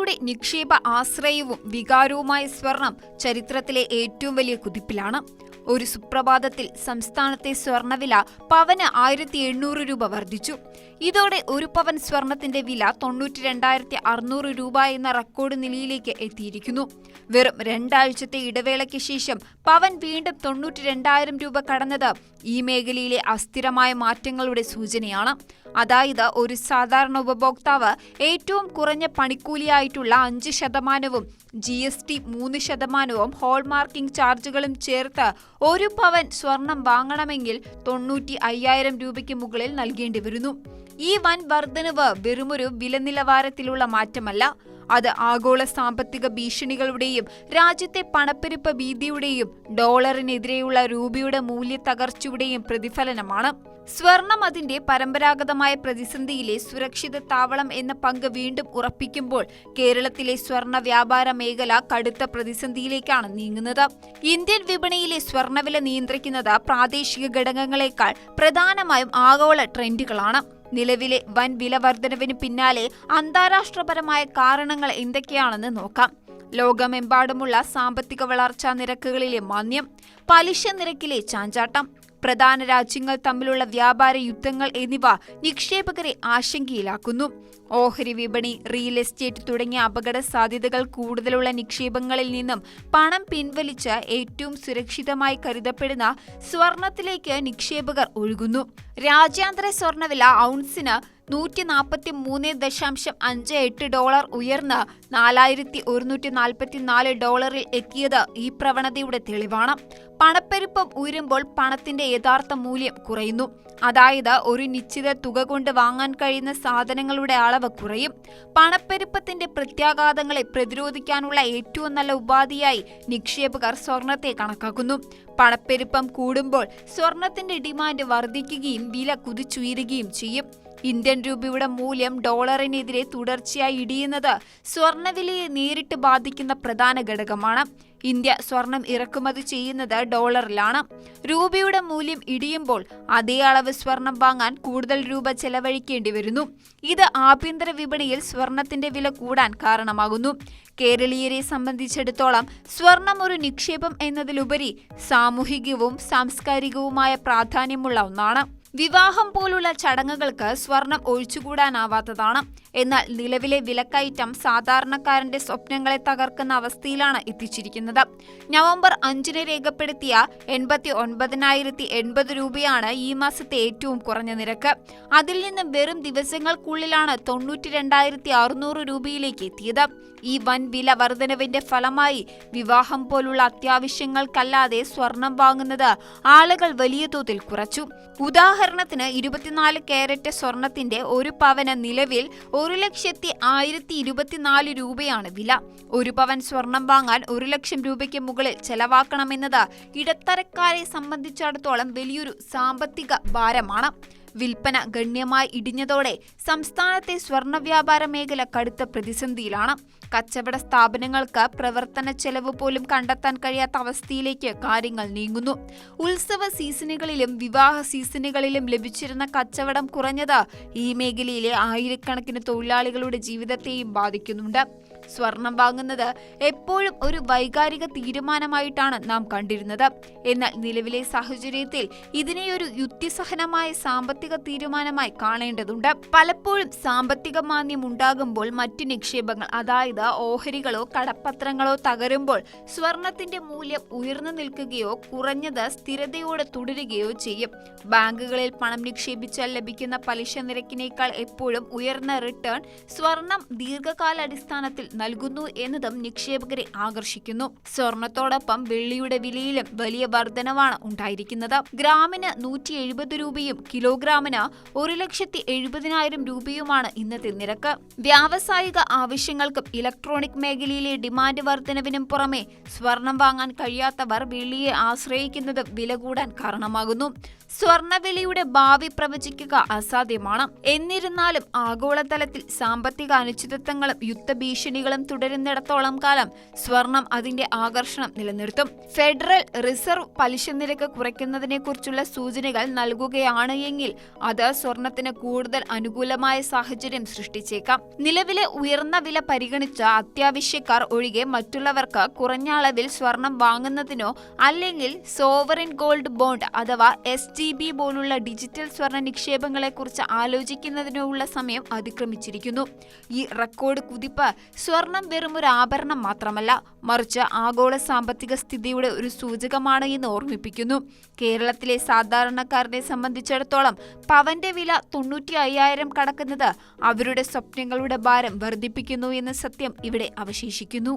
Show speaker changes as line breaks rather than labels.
ജനങ്ങളുടെ നിക്ഷേപ ആശ്രയവും വികാരവുമായ സ്വർണം ചരിത്രത്തിലെ ഏറ്റവും വലിയ കുതിപ്പിലാണ്. ഒരു സുപ്രഭാതത്തിൽ സംസ്ഥാനത്തെ സ്വർണവില പവന് 1700 രൂപ വർദ്ധിച്ചു. ഇതോടെ ഒരു പവൻ സ്വർണത്തിന്റെ വില 92,600 രൂപ എന്ന റെക്കോർഡ് നിലയിലേക്ക് എത്തിയിരിക്കുന്നു. വെറും 2 ആഴ്ചത്തെ ഇടവേളയ്ക്ക് ശേഷം പവൻ വീണ്ടും 92,000 രൂപ കടന്നത് ഈ മേഖലയിലെ അസ്ഥിരമായ മാറ്റങ്ങളുടെ സൂചനയാണ്. അതായത് ഒരു സാധാരണ ഉപഭോക്താവ് ഏറ്റവും കുറഞ്ഞ പണിക്കൂലിയായിട്ടുള്ള 5%, GST 3%, ഹോൾമാർക്കിംഗ് ചാർജുകളും ചേർത്ത് ഒരു പവൻ സ്വർണം വാങ്ങണമെങ്കിൽ 95,000 രൂപയ്ക്ക് മുകളിൽ നൽകേണ്ടി വരുന്നു. ഈ വൻ വർധനവ് വെറുമൊരു വില നിലവാരത്തിലുള്ള മാറ്റമല്ല, അത് ആഗോള സാമ്പത്തിക ഭീഷണികളുടെയും രാജ്യത്തെ പണപ്പെരുപ്പ ഭീതിയുടെയും ഡോളറിനെതിരെയുള്ള രൂപയുടെ മൂല്യത്തകർച്ചയുടെയും പ്രതിഫലനമാണ്. സ്വർണം അതിന്റെ പരമ്പരാഗതമായ പ്രതിസന്ധിയിലെ സുരക്ഷിത താവളം എന്ന പങ്ക് വീണ്ടും ഉറപ്പിക്കുമ്പോൾ കേരളത്തിലെ സ്വർണ വ്യാപാര മേഖല കടുത്ത പ്രതിസന്ധിയിലേക്കാണ് നീങ്ങുന്നത്. ഇന്ത്യൻ വിപണിയിലെ സ്വർണവില നിയന്ത്രിക്കുന്നത് പ്രാദേശിക ഘടകങ്ങളെക്കാൾ പ്രധാനമായും ആഗോള ട്രെൻഡുകളാണ്. നിലവിലെ വൻ വില വർധനവിന് പിന്നാലെ അന്താരാഷ്ട്രപരമായ കാരണങ്ങൾ എന്തൊക്കെയാണെന്ന് നോക്കാം. ലോകമെമ്പാടുമുള്ള സാമ്പത്തിക വളർച്ചാ നിരക്കുകളിലെ മാന്ദ്യം, പലിശ നിരക്കിലെ ചാഞ്ചാട്ടം, പ്രധാന രാജ്യങ്ങൾ തമ്മിലുള്ള വ്യാപാര യുദ്ധങ്ങൾ എന്നിവ നിക്ഷേപകരെ ആശങ്കയിലാക്കുന്നു. ഓഹരി വിപണി, റിയൽ എസ്റ്റേറ്റ് തുടങ്ങിയ അപകട സാധ്യതകൾ കൂടുതലുള്ള നിക്ഷേപങ്ങളിൽ നിന്നും പണം പിൻവലിച്ച് ഏറ്റവും സുരക്ഷിതമായി കരുതപ്പെടുന്ന സ്വർണത്തിലേക്ക് നിക്ഷേപകർ ഒഴുകുന്നു. രാജ്യാന്തര സ്വർണവില ഔൺസിന് $143.58 ഉയർന്ന് $4,144 എത്തിയത് ഈ പ്രവണതയുടെ തെളിവാണ്. പണപ്പെരുപ്പം ഉയരുമ്പോൾ പണത്തിന്റെ യഥാർത്ഥ മൂല്യം കുറയുന്നു. അതായത് ഒരു നിശ്ചിത തുക കൊണ്ട് വാങ്ങാൻ കഴിയുന്ന സാധനങ്ങളുടെ അളവ് കുറയും. പണപ്പെരുപ്പത്തിന്റെ പ്രത്യാഘാതങ്ങളെ പ്രതിരോധിക്കാനുള്ള ഏറ്റവും നല്ല ഉപാധിയായി നിക്ഷേപകർ സ്വർണത്തെ കണക്കാക്കുന്നു. പണപ്പെരുപ്പം കൂടുമ്പോൾ സ്വർണത്തിന്റെ ഡിമാൻഡ് വർദ്ധിക്കുകയും വില കുതിച്ചുയരുകയും ചെയ്യും. ഇന്ത്യൻ രൂപയുടെ മൂല്യം ഡോളറിനെതിരെ തുടർച്ചയായി ഇടിയുന്നത് സ്വർണവിലയെ നേരിട്ട് ബാധിക്കുന്ന പ്രധാന ഘടകമാണ്. ഇന്ത്യ സ്വർണം ഇറക്കുമതി ചെയ്യുന്നത് ഡോളറിലാണ്. രൂപയുടെ മൂല്യം ഇടിയുമ്പോൾ അതേ അളവ് സ്വർണം വാങ്ങാൻ കൂടുതൽ രൂപ ചെലവഴിക്കേണ്ടി വരുന്നു. ഇത് ആഭ്യന്തര വിപണിയിൽ സ്വർണത്തിന്റെ വില കൂടാൻ കാരണമാകുന്നു. കേരളീയരെ സംബന്ധിച്ചിടത്തോളം സ്വർണം ഒരു നിക്ഷേപം എന്നതിലുപരി സാമൂഹികവും സാംസ്കാരികവുമായ പ്രാധാന്യമുള്ള ഒന്നാണ്. വിവാഹം പോലുള്ള ചടങ്ങുകൾക്ക് സ്വർണം ഒഴിച്ചുകൂടാനാവാത്തതാണ്. എന്നാൽ നിലവിലെ വിലക്കയറ്റം സാധാരണക്കാരന്റെ സ്വപ്നങ്ങളെ തകർക്കുന്ന അവസ്ഥയിലാണ് എത്തിച്ചിരിക്കുന്നത്. നവംബർ 5 രേഖപ്പെടുത്തിയ 89,080 രൂപയാണ് ഈ മാസത്തെ ഏറ്റവും കുറഞ്ഞ നിരക്ക്. അതിൽ നിന്നും വെറും ദിവസങ്ങൾക്കുള്ളിലാണ് 92,600 രൂപയിലേക്ക് എത്തിയത്. ഈ വൻ വില വർധനവിന്റെ ഫലമായി വിവാഹം പോലുള്ള അത്യാവശ്യങ്ങൾക്കല്ലാതെ സ്വർണം വാങ്ങുന്നത് ആളുകൾ വലിയ തോതിൽ കുറച്ചു. ഉദാഹരണത്തിന് 24 കാരറ്റ് സ്വർണത്തിന്റെ ഒരു പവന് നിലവിൽ 1,01,024 രൂപയാണ് വില. ഒരു പവൻ സ്വർണം വാങ്ങാൻ 1 ലക്ഷം രൂപയ്ക്ക് മുകളിൽ ചെലവാക്കണമെന്നത് ഇടത്തരക്കാരെ സംബന്ധിച്ചിടത്തോളം വലിയൊരു സാമ്പത്തിക ഭാരമാണ്. വിൽപ്പന ഗണ്യമായി ഇടിഞ്ഞതോടെ സംസ്ഥാനത്തെ സ്വർണ്ണ വ്യാപാര മേഖല കടുത്ത പ്രതിസന്ധിയിലാണ്. കച്ചവട സ്ഥാപനങ്ങൾക്ക് പ്രവർത്തന ചെലവ് പോലും കണ്ടെത്താൻ കഴിയാത്ത അവസ്ഥയിലേക്ക് കാര്യങ്ങൾ നീങ്ങുന്നു. ഉത്സവ സീസണുകളിലും വിവാഹ സീസണുകളിലും ലഭിച്ചിരുന്ന കച്ചവടം കുറഞ്ഞത് ഈ മേഖലയിലെ ആയിരക്കണക്കിന് തൊഴിലാളികളുടെ ജീവിതത്തെയും ബാധിക്കുന്നുണ്ട്. സ്വർണം വാങ്ങുന്നത് എപ്പോഴും ഒരു വൈകാരിക തീരുമാനമായിട്ടാണ് നാം കണ്ടിരുന്നത്. എന്നാൽ നിലവിലെ സാഹചര്യത്തിൽ ഇതിനെയൊരു യുക്തിസഹനമായ സാമ്പത്തിക തീരുമാനമായി കാണേണ്ടതുണ്ട്. പലപ്പോഴും സാമ്പത്തിക മാന്ദ്യം ഉണ്ടാകുമ്പോൾ മറ്റു നിക്ഷേപങ്ങൾ, അതായത് ഓഹരികളോ കടപ്പത്രങ്ങളോ തകരുമ്പോൾ സ്വർണത്തിന്റെ മൂല്യം ഉയർന്നു നിൽക്കുകയോ കുറഞ്ഞത് സ്ഥിരതയോടെ തുടരുകയോ ചെയ്യും. ബാങ്കുകളിൽ പണം നിക്ഷേപിച്ചാൽ ലഭിക്കുന്ന പലിശ നിരക്കിനേക്കാൾ എപ്പോഴും ഉയർന്ന റിട്ടേൺ സ്വർണം ദീർഘകാലാടിസ്ഥാനത്തിൽ നൽകുന്നു എന്നതും നിക്ഷേപകരെ ആകർഷിക്കുന്നു. സ്വർണത്തോടൊപ്പം വെള്ളിയുടെ വിലയിലും വലിയ വർധനവാണ് ഉണ്ടായിരിക്കുന്നത്. ഗ്രാമിന് 170 രൂപയും കിലോഗ്രാമിന് 1,70,000 രൂപയുമാണ് ഇന്നത്തെ നിരക്ക്. വ്യാവസായിക ആവശ്യങ്ങൾക്കും ഇലക്ട്രോണിക് മേഖലയിലെ ഡിമാൻഡ് വർധനവിനും പുറമെ സ്വർണം വാങ്ങാൻ കഴിയാത്തവർ വെള്ളിയെ ആശ്രയിക്കുന്നതും വില കൂടാൻ കാരണമാകുന്നു. സ്വർണവിലയുടെ ഭാവി പ്രവചിക്കുക അസാധ്യമാണ്. എന്നിരുന്നാലും ആഗോളതലത്തിൽ സാമ്പത്തിക അനിശ്ചിതത്വങ്ങളും യുദ്ധഭീഷണികളും നടപടികളും തുടരുന്നിടത്തോളം കാലം സ്വർണം അതിന്റെ ആകർഷണം നിലനിർത്തും. ഫെഡറൽ റിസർവ് പലിശ നിരക്ക് കുറയ്ക്കുന്നതിനെക്കുറിച്ചുള്ള സൂചനകൾ നൽകുകയാണ് എങ്കിൽ അത് സ്വർണത്തിന് കൂടുതൽ അനുകൂലമായ സാഹചര്യം സൃഷ്ടിച്ചേക്കാം. നിലവിലെ ഉയർന്ന വില പരിഗണിച്ച അത്യാവശ്യക്കാർ ഒഴികെ മറ്റുള്ളവർക്ക് കുറഞ്ഞ അളവിൽ സ്വർണം വാങ്ങുന്നതിനോ അല്ലെങ്കിൽ സോവറിൻ ഗോൾഡ് ബോണ്ട് അഥവാ SGB പോലുള്ള ഡിജിറ്റൽ സ്വർണ്ണ നിക്ഷേപങ്ങളെക്കുറിച്ച് ആലോചിക്കുന്നതിനോ ഉള്ള സമയം അതിക്രമിച്ചിരിക്കുന്നു. ഈ റെക്കോർഡ് കുതിപ്പ് സ്വർണം വെറും ഒരു ആഭരണം മാത്രമല്ല, മറിച്ച് ആഗോള സാമ്പത്തിക സ്ഥിതിയുടെ ഒരു സൂചകമാണ് എന്ന് ഓർമ്മിപ്പിക്കുന്നു. കേരളത്തിലെ സാധാരണക്കാരനെ സംബന്ധിച്ചിടത്തോളം പവന്റെ വില 95,000 കടക്കുന്നത് അവരുടെ സ്വപ്നങ്ങളുടെ ഭാരം വർദ്ധിപ്പിക്കുന്നു എന്ന സത്യം ഇവിടെ അവശേഷിക്കുന്നു.